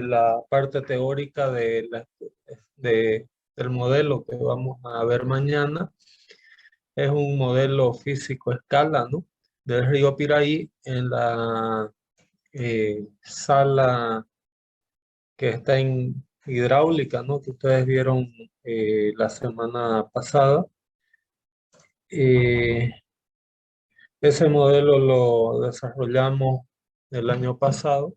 la parte teórica del modelo que vamos a ver mañana. Es un modelo físico escala, ¿no? Del río Piraí en la sala que está en hidráulica, ¿no? Que ustedes vieron la semana pasada. Eh, Ese modelo lo desarrollamos el año pasado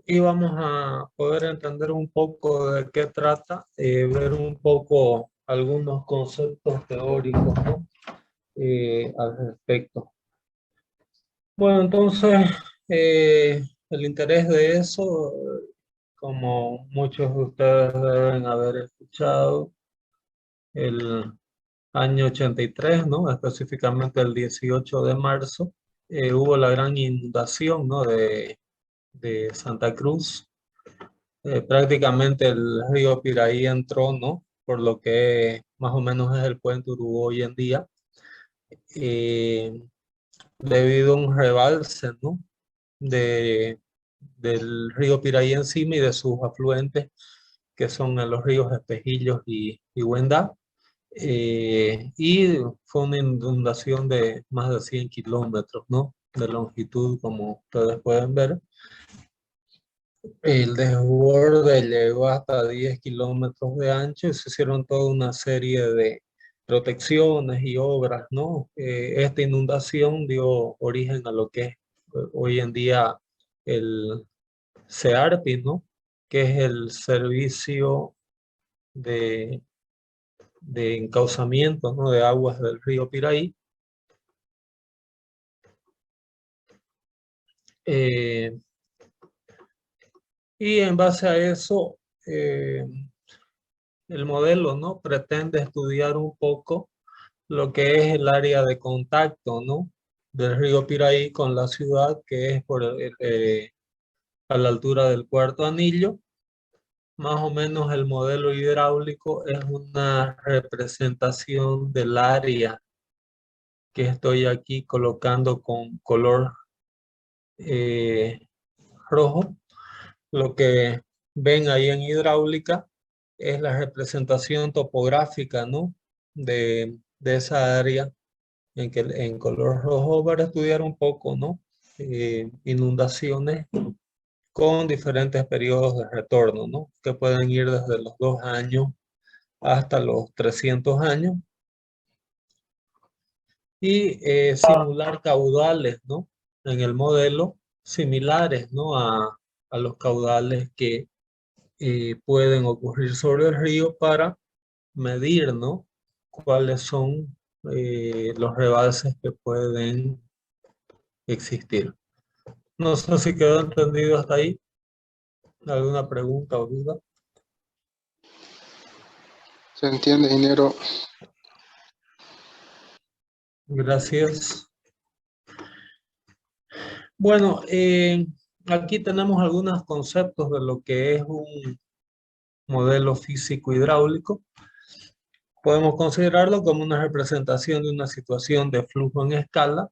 y vamos a poder entender un poco de qué trata, ver un poco algunos conceptos teóricos, ¿no? Al respecto. Bueno, entonces, el interés de eso, como muchos de ustedes deben haber escuchado, el año 83, ¿no? Específicamente el 18 de marzo, hubo la gran inundación, ¿no? De Santa Cruz. Prácticamente el río Piraí entró, ¿no? Por lo que más o menos es el puente Urubú hoy en día, eh, debido a un rebalse, ¿no? De, del río Piraí encima y de sus afluentes, que son los ríos Espejillos y Huendá. Y fue una inundación de más de 100 kilómetros, ¿no? De longitud, como ustedes pueden ver. El desborde llegó hasta 10 kilómetros de ancho y se hicieron toda una serie de protecciones y obras, ¿no? Esta inundación dio origen a lo que es hoy en día el SEARPI, ¿no? Que es el servicio de, de encauzamiento, ¿no? De aguas del río Piraí. Eh, y en base a eso, el modelo, ¿no? Pretende estudiar un poco lo que es el área de contacto, ¿no? Del río Piraí con la ciudad, que es a la altura del Cuarto Anillo. Más o menos el modelo hidráulico es una representación del área que estoy aquí colocando con color eh, rojo. Lo que ven ahí en hidráulica es la representación topográfica, ¿no? De esa área en color rojo para estudiar un poco, ¿no? Inundaciones con diferentes periodos de retorno, ¿no? Que pueden ir desde los 2 años hasta los 300 años. Y simular caudales, ¿no? En el modelo similares, ¿no? A los caudales que pueden ocurrir sobre el río para medir, ¿no? Cuáles son los rebalses que pueden existir. No sé si quedó entendido hasta ahí. ¿Alguna pregunta o duda? Se entiende, ingeniero. Gracias. Bueno, aquí tenemos algunos conceptos de lo que es un modelo físico hidráulico. Podemos considerarlo como una representación de una situación de flujo en escala,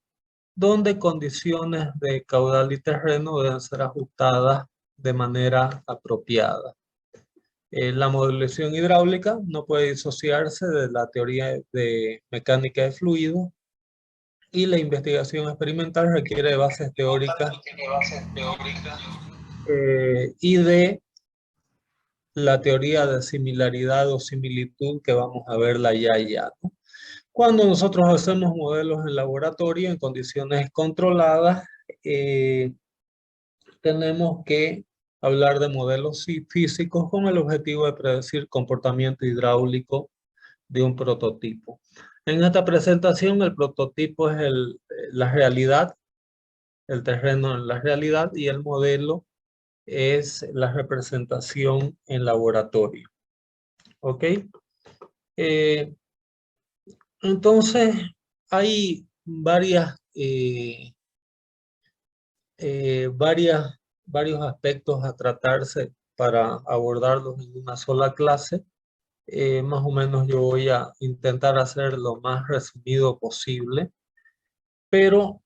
donde condiciones de caudal y terreno deben ser ajustadas de manera apropiada. La modelación hidráulica no puede disociarse de la teoría de mecánica de fluidos y la investigación experimental requiere de bases teóricas y de la teoría de similaridad o similitud que vamos a verla ya, ¿no? Cuando nosotros hacemos modelos en laboratorio en condiciones controladas, tenemos que hablar de modelos físicos con el objetivo de predecir comportamiento hidráulico de un prototipo. En esta presentación el prototipo es la realidad, el terreno en la realidad y el modelo es la representación en laboratorio. ¿Ok? Eh, entonces hay varios aspectos a tratarse para abordarlos en una sola clase. Más o menos yo voy a intentar hacer lo más resumido posible, pero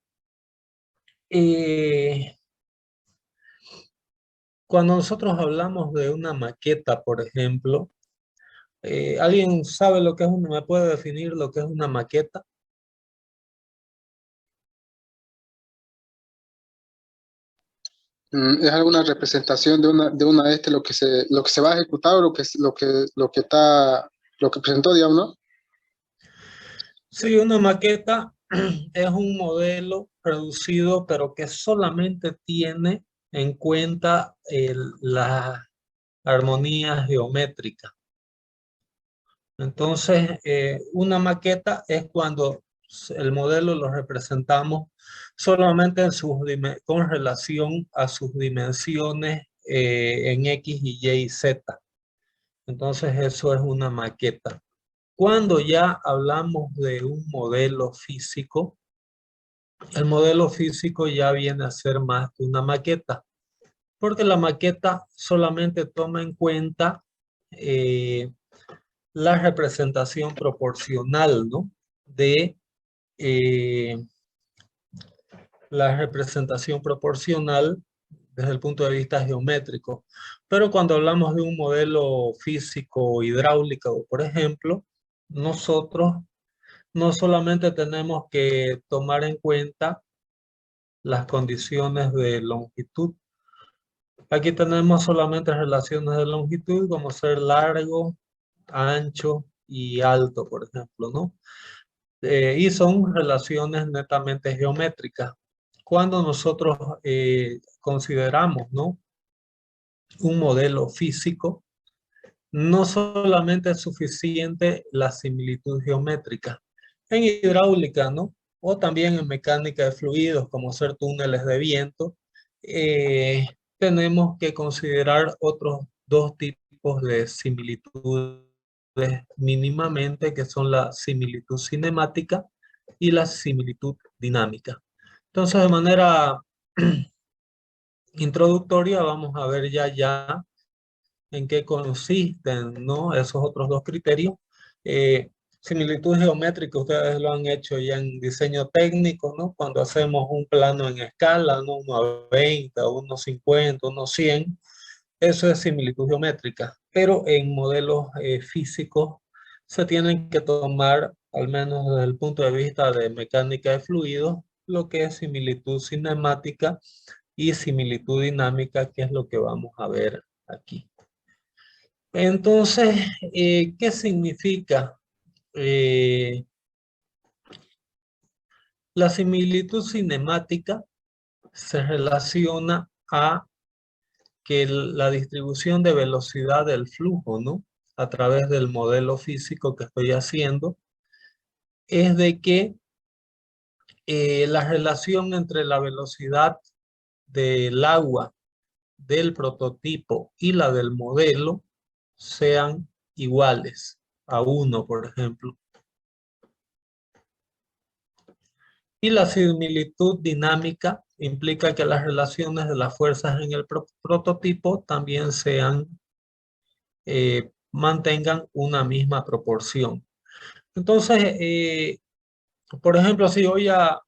Cuando nosotros hablamos de una maqueta, por ejemplo, ¿alguien sabe lo que es me puede definir lo que es una maqueta? ¿Es alguna representación lo que se va a ejecutar o lo que presentó, digamos, ¿no? Sí, una maqueta es un modelo reducido, pero que solamente tiene en cuenta la armonía geométrica. Entonces, una maqueta es cuando el modelo lo representamos solamente con relación a sus dimensiones en X, Y y Z. Entonces, eso es una maqueta. Cuando ya hablamos de un modelo físico, el modelo físico ya viene a ser más que una maqueta, porque la maqueta solamente toma en cuenta eh, la representación proporcional, ¿no? De eh, la representación proporcional desde el punto de vista geométrico. Pero cuando hablamos de un modelo físico hidráulico, por ejemplo, nosotros no solamente tenemos que tomar en cuenta las condiciones de longitud. Aquí tenemos solamente relaciones de longitud como ser largo, ancho y alto, por ejemplo, ¿no? Y son relaciones netamente geométricas. Cuando nosotros consideramos, ¿no?, un modelo físico, no solamente es suficiente la similitud geométrica. En hidráulica, ¿no? O también en mecánica de fluidos, como ser túneles de viento, tenemos que considerar otros dos tipos de similitudes mínimamente, que son la similitud cinemática y la similitud dinámica. Entonces, de manera introductoria, vamos a ver ya en qué consisten, ¿no?, esos otros dos criterios. Similitud geométrica, ustedes lo han hecho ya en diseño técnico, ¿no? Cuando hacemos un plano en escala, ¿no? 1:20, 1:50, 1:100, eso es similitud geométrica. Pero en modelos físicos se tienen que tomar, al menos desde el punto de vista de mecánica de fluidos, lo que es similitud cinemática y similitud dinámica, que es lo que vamos a ver aquí. Entonces, ¿qué significa? Eh, la similitud cinemática se relaciona a que la distribución de velocidad del flujo, ¿no?, a través del modelo físico que estoy haciendo, es de que la relación entre la velocidad del agua del prototipo y la del modelo sean iguales a 1, por ejemplo. Y la similitud dinámica implica que las relaciones de las fuerzas en el prototipo también mantengan una misma proporción. Entonces, por ejemplo, si voy a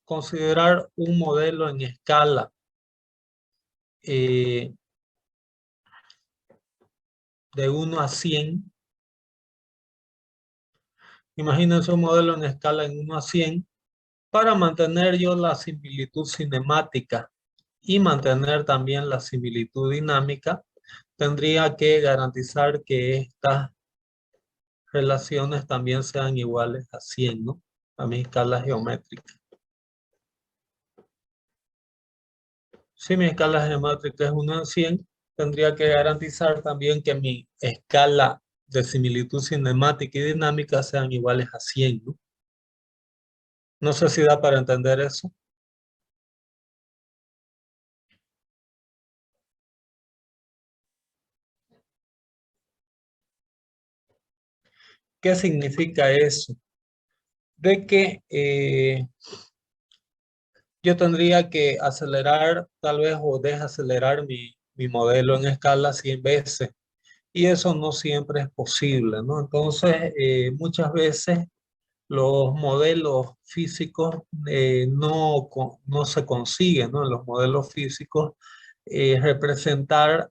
considerar un modelo en escala de 1 a 100, imagínense un modelo en escala en 1 a 100, para mantener yo la similitud cinemática y mantener también la similitud dinámica, tendría que garantizar que estas relaciones también sean iguales a 100, ¿no?, a mi escala geométrica. Si mi escala geométrica es 1 en 100, tendría que garantizar también que mi escala de similitud cinemática y dinámica sean iguales a 100, ¿no? No sé si da para entender eso. ¿Qué significa eso? De que yo tendría que acelerar tal vez o desacelerar mi modelo en escala 100 veces. Y eso no siempre es posible, ¿no? Entonces, muchas veces los modelos físicos no se consiguen, ¿no? En los modelos físicos representar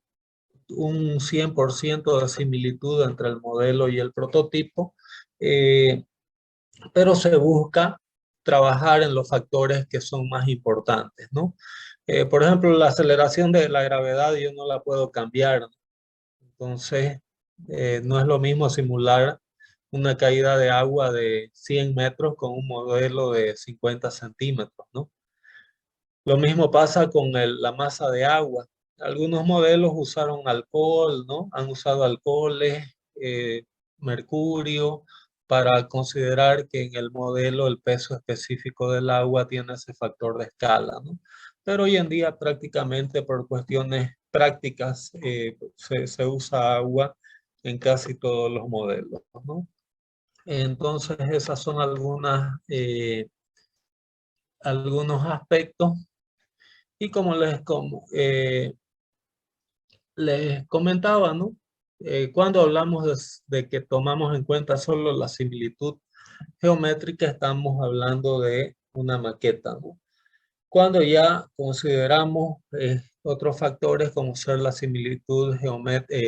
un 100% de similitud entre el modelo y el prototipo, pero se busca trabajar en los factores que son más importantes, ¿no? Por ejemplo, la aceleración de la gravedad yo no la puedo cambiar, ¿no? Entonces, no es lo mismo simular una caída de agua de 100 metros con un modelo de 50 centímetros, ¿no? Lo mismo pasa con la masa de agua. Algunos modelos usaron alcohol, ¿no? Han usado alcoholes, mercurio, para considerar que en el modelo el peso específico del agua tiene ese factor de escala, ¿no? Pero hoy en día prácticamente por cuestiones prácticas se usa agua en casi todos los modelos, ¿no? Entonces esas son algunos aspectos y como les comentaba, ¿no? Cuando hablamos de que tomamos en cuenta solo la similitud geométrica, estamos hablando de una maqueta, ¿no? Cuando ya consideramos otros factores como ser la similitud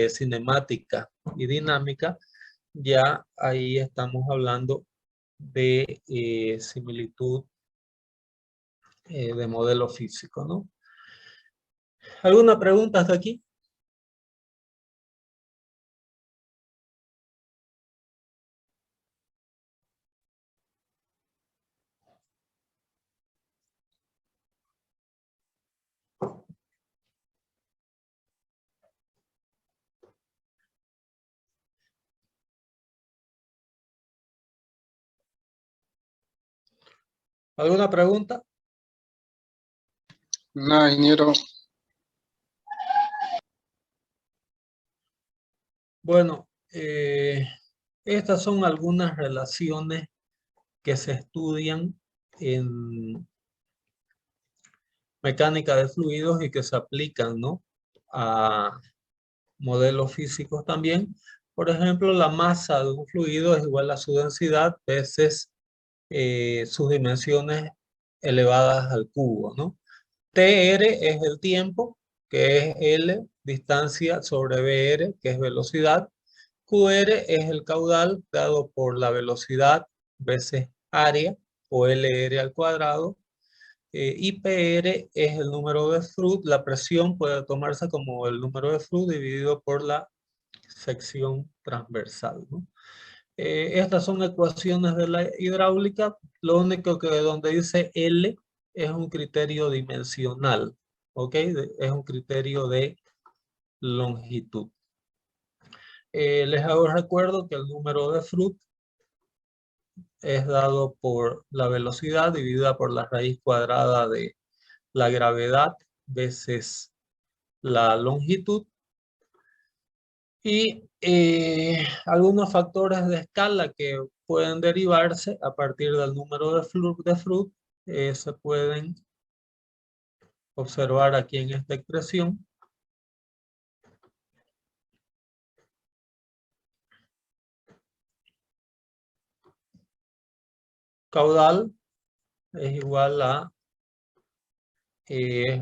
cinemática y dinámica, ya ahí estamos hablando de similitud de modelo físico, ¿no? ¿Alguna pregunta hasta aquí? ¿Alguna pregunta? Nada, ingeniero. Bueno, estas son algunas relaciones que se estudian en mecánica de fluidos y que se aplican, ¿no? A modelos físicos también. Por ejemplo, la masa de un fluido es igual a su densidad veces sus dimensiones elevadas al cubo, ¿no? TR es el tiempo, que es L, distancia sobre BR, que es velocidad. QR es el caudal dado por la velocidad veces área o LR al cuadrado. Y PR es el número de Froude. La presión puede tomarse como el número de Froude dividido por la sección transversal, ¿no? Estas son ecuaciones de la hidráulica. Lo único que donde dice L es un criterio dimensional, ¿ok? Es un criterio de longitud. Les hago recuerdo que el número de Froude es dado por la velocidad dividida por la raíz cuadrada de la gravedad veces la longitud. Y algunos factores de escala que pueden derivarse a partir del número de Froude se pueden observar aquí en esta expresión. Caudal es igual a,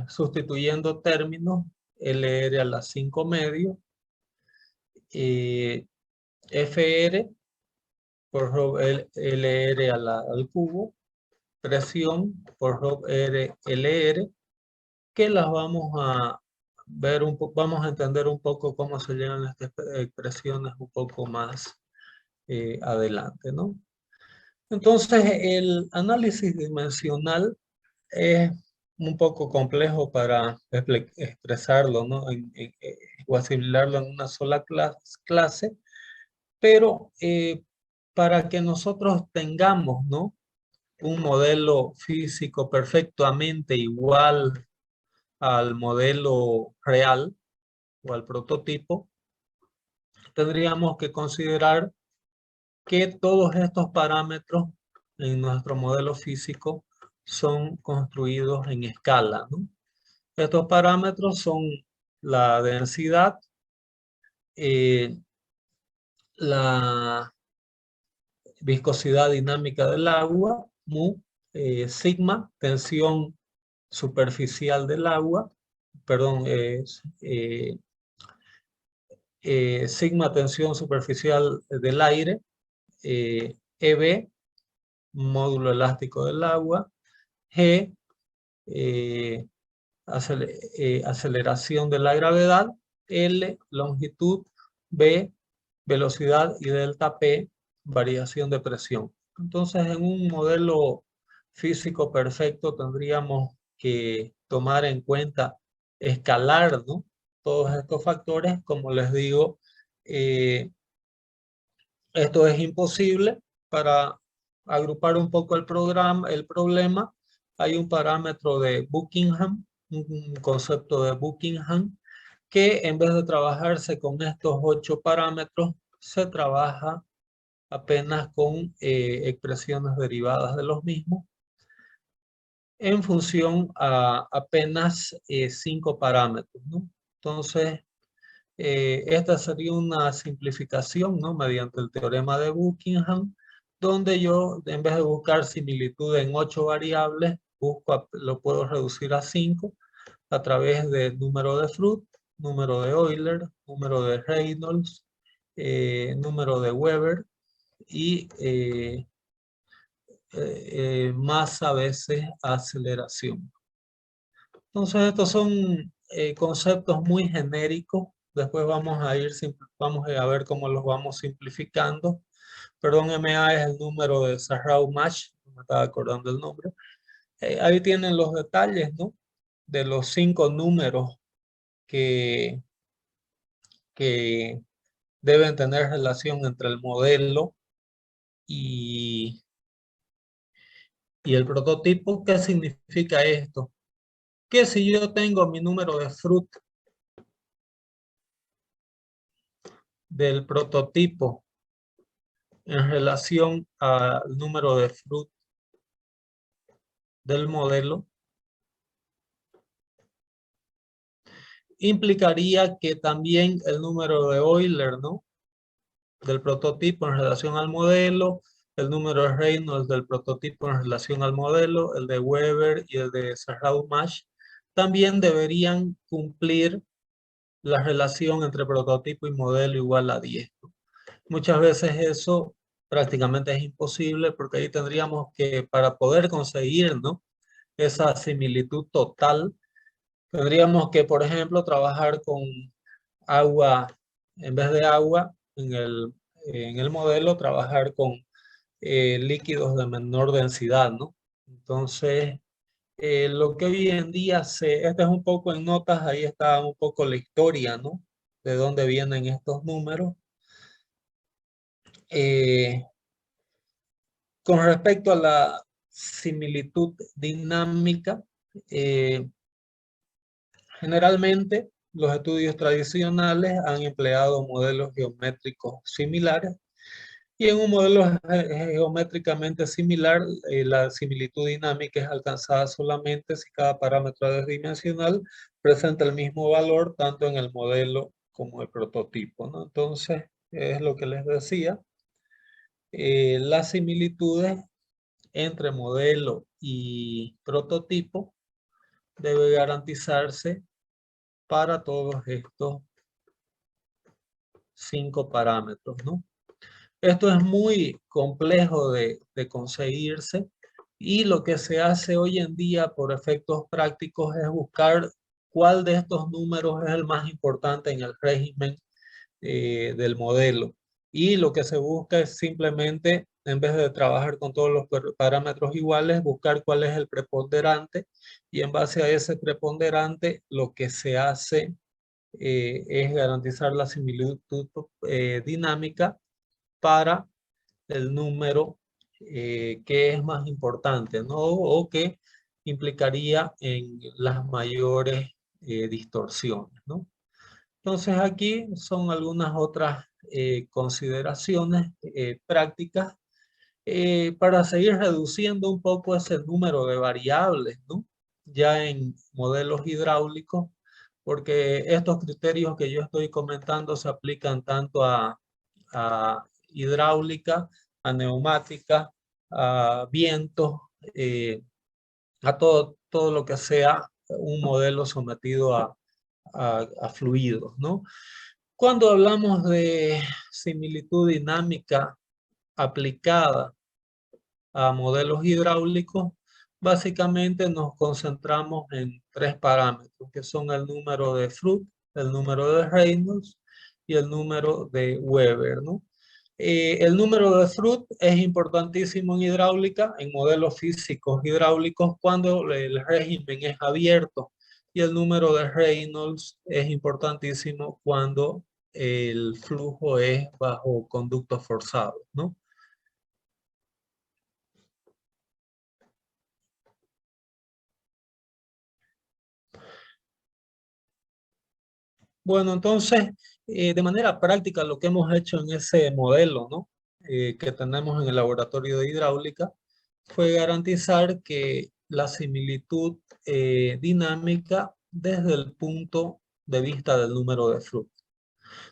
sustituyendo términos, LR a la 5 medio, FR por ρ LR al cubo, presión por ρ LR, que las vamos a ver vamos a entender un poco cómo se llegan estas expresiones un poco más adelante, ¿no? Entonces, el análisis dimensional es un poco complejo para expresarlo, ¿no? O asimilarlo en una sola clase, pero para que nosotros tengamos, ¿no? Un modelo físico perfectamente igual al modelo real o al prototipo, tendríamos que considerar que todos estos parámetros en nuestro modelo físico son construidos en escala, ¿no? Estos parámetros son la densidad, la viscosidad dinámica del agua, mu, sigma, tensión superficial del agua, perdón, sigma tensión superficial del aire, EB, módulo elástico del agua, G, aceleración de la gravedad, L, longitud, B, velocidad y delta P, variación de presión. Entonces, en un modelo físico perfecto tendríamos que tomar en cuenta, escalar, ¿no?, todos estos factores. Como les digo, esto es imposible. Para agrupar un poco el problema, hay un parámetro de Buckingham, un concepto de Buckingham, que en vez de trabajarse con estos 8 parámetros, se trabaja apenas con expresiones derivadas de los mismos en función a apenas 5 parámetros, ¿no? Entonces, esta sería una simplificación, ¿no?, mediante el teorema de Buckingham, donde yo, en vez de buscar similitud en 8 variables, lo puedo reducir a 5 a través del número de Fruit, número de Euler, número de Reynolds, número de Weber y más a veces aceleración. Entonces estos son conceptos muy genéricos. Después vamos a ver cómo los vamos simplificando. Perdón, MA es el número de Sarrau-March, no me estaba acordando el nombre. Ahí tienen los detalles, ¿no?, de los 5 números que deben tener relación entre el modelo y el prototipo. ¿Qué significa esto? Que si yo tengo mi número de Fruit del prototipo en relación al número de Fruit del modelo, implicaría que también el número de Euler, ¿no?, del prototipo en relación al modelo, el número de Reynolds del prototipo en relación al modelo, el de Weber y el de Sarrau-March, también deberían cumplir la relación entre prototipo y modelo igual a 10. Muchas veces eso prácticamente es imposible, porque ahí tendríamos que, para poder conseguir, ¿no?, esa similitud total, tendríamos que, por ejemplo, trabajar con agua, en vez de agua, en el modelo, trabajar con líquidos de menor densidad, ¿no? Entonces, lo que hoy en día este es un poco en notas, ahí está un poco la historia, ¿no?, de dónde vienen estos números. Con respecto a la similitud dinámica, generalmente los estudios tradicionales han empleado modelos geométricos similares, y en un modelo geométricamente similar, la similitud dinámica es alcanzada solamente si cada parámetro adimensional presenta el mismo valor tanto en el modelo como el prototipo, ¿no? Entonces, es lo que les decía. Las similitudes entre modelo y prototipo debe garantizarse para todos estos 5 parámetros, ¿no? Esto es muy complejo de conseguirse, y lo que se hace hoy en día por efectos prácticos es buscar cuál de estos números es el más importante en el régimen del modelo. Y lo que se busca es simplemente, en vez de trabajar con todos los parámetros iguales, buscar cuál es el preponderante, y en base a ese preponderante lo que se hace es garantizar la similitud dinámica para el número que es más importante, ¿no?, o que implicaría en las mayores distorsiones, ¿no? Entonces aquí son algunas otras consideraciones prácticas para seguir reduciendo un poco ese número de variables, ¿no?, ya en modelos hidráulicos, porque estos criterios que yo estoy comentando se aplican tanto a hidráulica, a neumática, a viento, a todo lo que sea un modelo sometido a a fluidos, ¿no? Cuando hablamos de similitud dinámica aplicada a modelos hidráulicos, básicamente nos concentramos en tres parámetros, que son el número de Froude, el número de Reynolds y el número de Weber, ¿no? El número de Froude es importantísimo en hidráulica, en modelos físicos hidráulicos, cuando el régimen es abierto. Y el número de Reynolds es importantísimo cuando el flujo es bajo conducto forzado, ¿no? Bueno, entonces, de manera práctica, lo que hemos hecho en ese modelo, ¿no? Que tenemos en el laboratorio de hidráulica, fue garantizar que la similitud dinámica desde el punto de vista del número de Froude.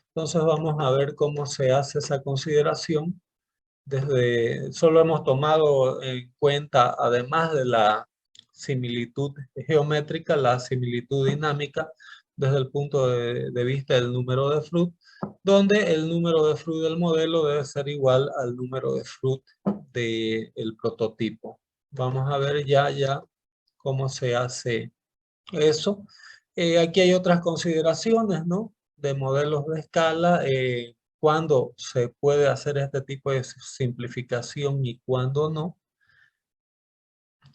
Entonces vamos a ver cómo se hace esa consideración. Solo hemos tomado en cuenta, además de la similitud geométrica, la similitud dinámica desde el punto de vista del número de Froude, donde el número de Froude del modelo debe ser igual al número de Froude del prototipo. Vamos a ver ya cómo se hace eso. Aquí hay otras consideraciones, ¿no? De modelos de escala, cuándo se puede hacer este tipo de simplificación y cuándo no.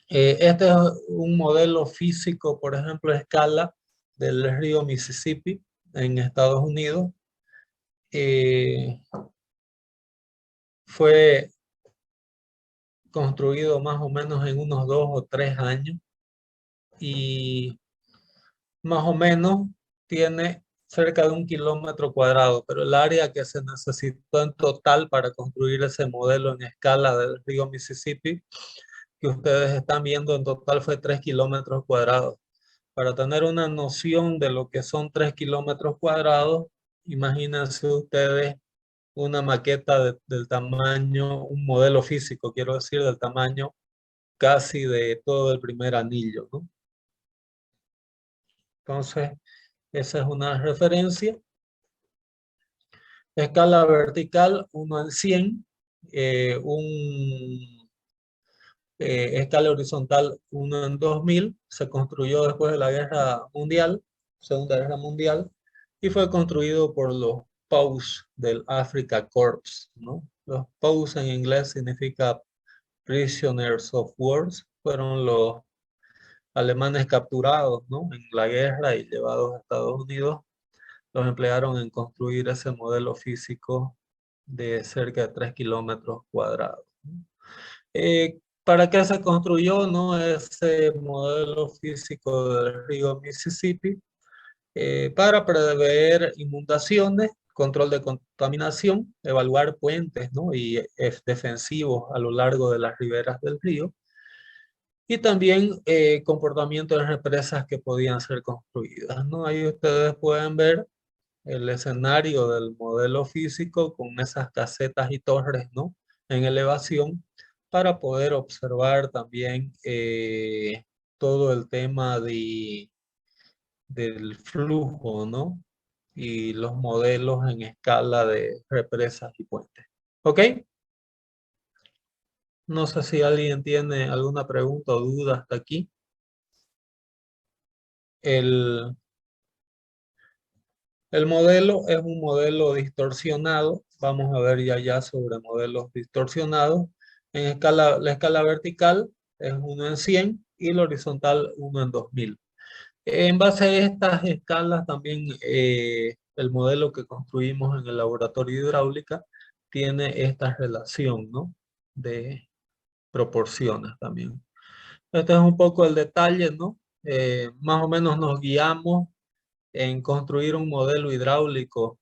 Este es un modelo físico, por ejemplo, a escala del río Mississippi en Estados Unidos. Fue construido más o menos en unos 2 o 3 años y más o menos tiene cerca de 1 kilómetro cuadrado, pero el área que se necesitó en total para construir ese modelo en escala del río Mississippi, que ustedes están viendo en total, fue 3 kilómetros cuadrados. Para tener una noción de lo que son 3 kilómetros cuadrados, imagínense ustedes una maqueta del tamaño, un modelo físico, quiero decir, del tamaño casi de todo el primer anillo, ¿no? Entonces, esa es una referencia. Escala vertical 1 en 100. Escala horizontal 1 en 2000. Se construyó después de la Guerra Mundial, Segunda Guerra Mundial, y fue construido por los POWs del Africa Corps, ¿no? Los POWs en inglés significa Prisoners of War. Fueron los alemanes capturados, ¿no? En la guerra y llevados a Estados Unidos. Los emplearon en construir ese modelo físico de cerca de 3 kilómetros cuadrados. ¿Para qué se construyó, no, ese modelo físico del río Mississippi? Para prever inundaciones, control de contaminación, evaluar puentes, ¿no? Y defensivos a lo largo de las riberas del río. Y también comportamiento de represas que podían ser construidas, ¿no? Ahí ustedes pueden ver el escenario del modelo físico con esas casetas y torres, ¿no? En elevación, para poder observar también todo el tema del flujo, ¿no? Y los modelos en escala de represas y puentes. ¿Ok? No sé si alguien tiene alguna pregunta o duda hasta aquí. El modelo es un modelo distorsionado. Vamos a ver ya sobre modelos distorsionados. La escala vertical es 1 en 100 y la horizontal 1 en 2000. En base a estas escalas también el modelo que construimos en el laboratorio de hidráulica tiene esta relación, ¿no? De proporciones también. Este es un poco el detalle, ¿no? Más o menos nos guiamos en construir un modelo hidráulico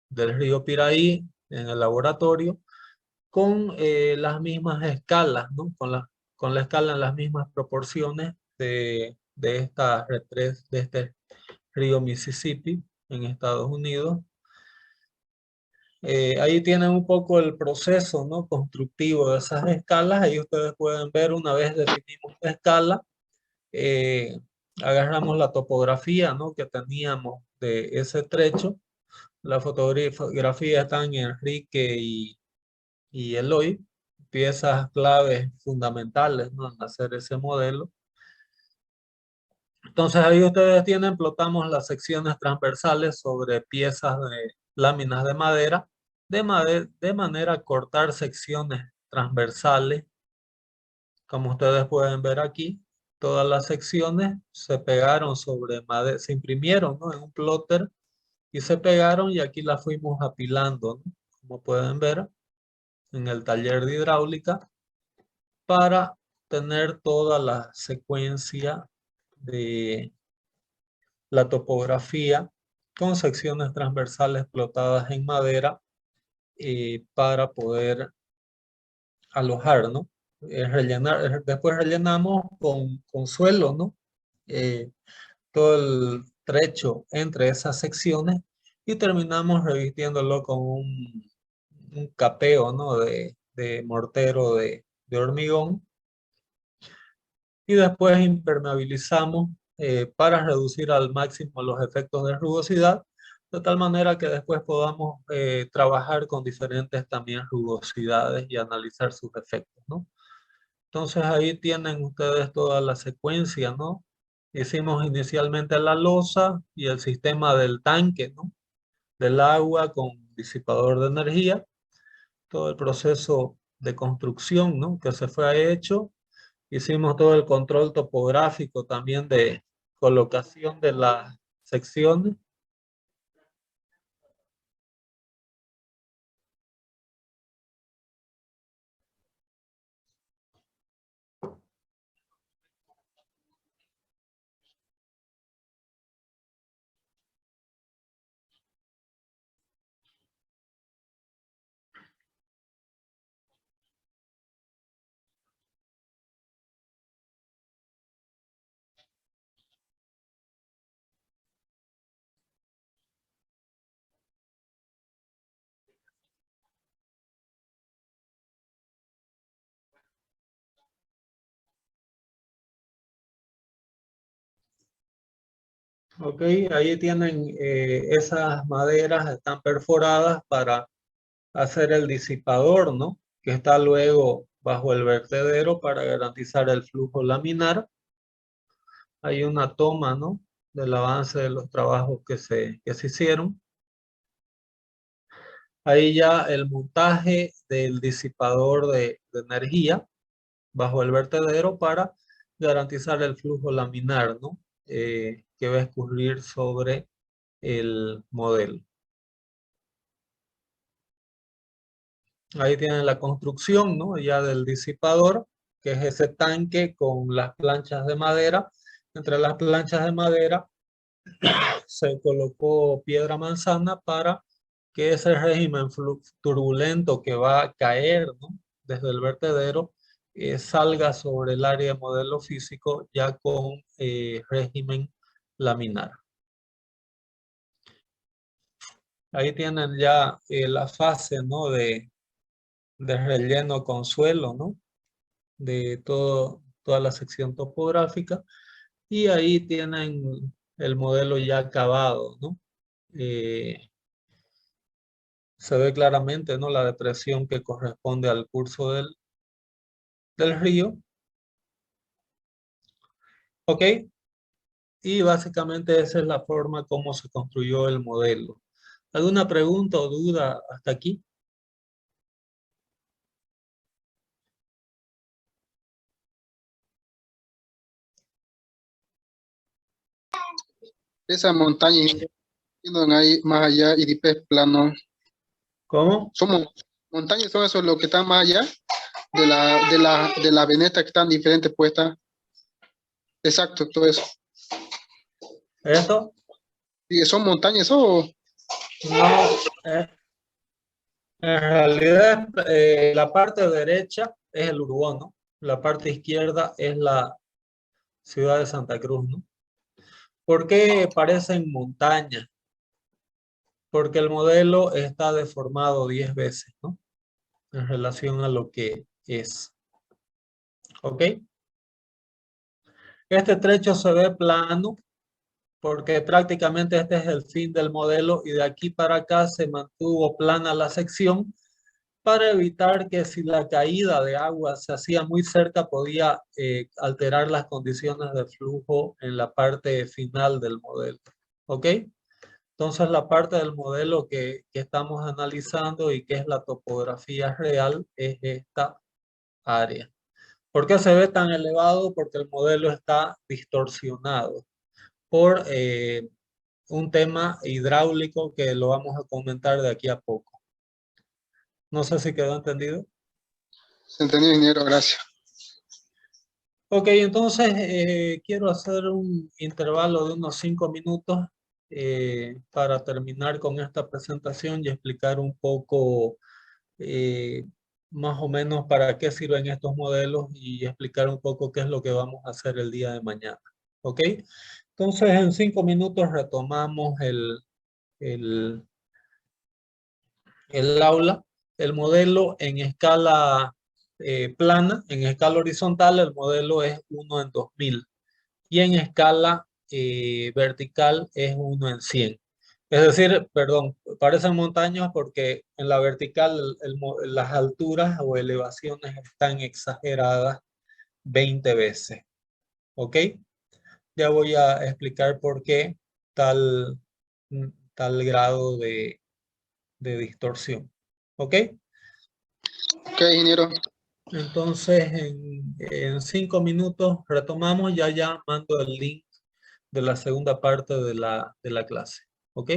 del río Piraí en el laboratorio con las mismas escalas, ¿no? Con la escala en las mismas proporciones de este río Mississippi en Estados Unidos. Ahí tienen un poco el proceso, ¿no? Constructivo de esas escalas. Ahí ustedes pueden ver, una vez definimos la escala, agarramos la topografía, ¿no? Que teníamos de ese trecho. La fotografía están Enrique y Eloy, piezas claves fundamentales, ¿no?, en hacer ese modelo. Entonces ahí ustedes tienen, plotamos las secciones transversales sobre piezas de láminas de madera, de manera a cortar secciones transversales. Como ustedes pueden ver aquí, todas las secciones se pegaron sobre madera, se imprimieron, ¿no?, en un plotter y se pegaron, y aquí las fuimos apilando, ¿no?, como pueden ver en el taller de hidráulica, para tener toda la secuencia de la topografía con secciones transversales plotadas en madera, para poder alojar, ¿no? Después rellenamos con suelo, ¿no? Todo el trecho entre esas secciones, y terminamos revistiéndolo con un capeo, ¿no?, de mortero de hormigón, y después impermeabilizamos para reducir al máximo los efectos de rugosidad, de tal manera que después podamos trabajar con diferentes también rugosidades y analizar sus efectos, ¿no? Entonces ahí tienen ustedes toda la secuencia, ¿no? Hicimos inicialmente la losa y el sistema del tanque, ¿no?, del agua con disipador de energía, todo el proceso de construcción, ¿no?, que se fue hecho. Hicimos todo el control topográfico también de colocación de las secciones. Ok, ahí tienen esas maderas, están perforadas para hacer el disipador, ¿no?, que está luego bajo el vertedero para garantizar el flujo laminar. Hay una toma, ¿no?, del avance de los trabajos que se hicieron. Ahí ya el montaje del disipador de energía bajo el vertedero para garantizar el flujo laminar, ¿no?, que va a escurrir sobre el modelo. Ahí tienen la construcción, ¿no?, ya del disipador, que es ese tanque con las planchas de madera. Entre las planchas de madera se colocó piedra manzana para que ese régimen turbulento que va a caer, ¿no?, desde el vertedero, salga sobre el área de modelo físico ya con régimen laminar. Ahí tienen ya la fase, ¿no?, de relleno con suelo, ¿no?, de toda la sección topográfica, y ahí tienen el modelo ya acabado, ¿no? Se ve claramente, ¿no?, la depresión que corresponde al curso del río. ¿Ok? Y básicamente esa es la forma como se construyó el modelo. ¿Alguna pregunta o duda hasta aquí? Esa montaña tienen ahí más allá y después plano. ¿Cómo? Somos montañas, son esos lo que están más allá de la veneta que están diferentes puestas. Exacto, todo eso. ¿Esto? ¿Y son montañas o? No, en realidad la parte derecha es el Uruguay, ¿no? La parte izquierda es la ciudad de Santa Cruz, ¿no? ¿Por qué parecen montañas? Porque el modelo está deformado 10 veces, ¿no?, en relación a lo que es. ¿Ok? Este trecho se ve plano, porque prácticamente este es el fin del modelo y de aquí para acá se mantuvo plana la sección para evitar que si la caída de agua se hacía muy cerca podía alterar las condiciones de flujo en la parte final del modelo. ¿Ok? Entonces la parte del modelo que estamos analizando y que es la topografía real es esta área. ¿Por qué se ve tan elevado? Porque el modelo está distorsionado por un tema hidráulico que lo vamos a comentar de aquí a poco. No sé si quedó entendido. Se entendió, ingeniero, gracias. Ok, entonces quiero hacer un intervalo de unos 5 minutos para terminar con esta presentación y explicar un poco más o menos para qué sirven estos modelos y explicar un poco qué es lo que vamos a hacer el día de mañana. ¿Ok? Entonces en 5 minutos retomamos el aula. El modelo en escala plana, en escala horizontal, el modelo es 1 en 2000 y en escala vertical es 1 en 100. Es decir, perdón, parecen montañas porque en la vertical las alturas o elevaciones están exageradas 20 veces. ¿Ok? Ya voy a explicar por qué tal, tal grado de distorsión. ¿Ok? Ok, ingeniero. Entonces, en 5 minutos retomamos. Ya mando el link de la segunda parte de la clase. ¿Ok?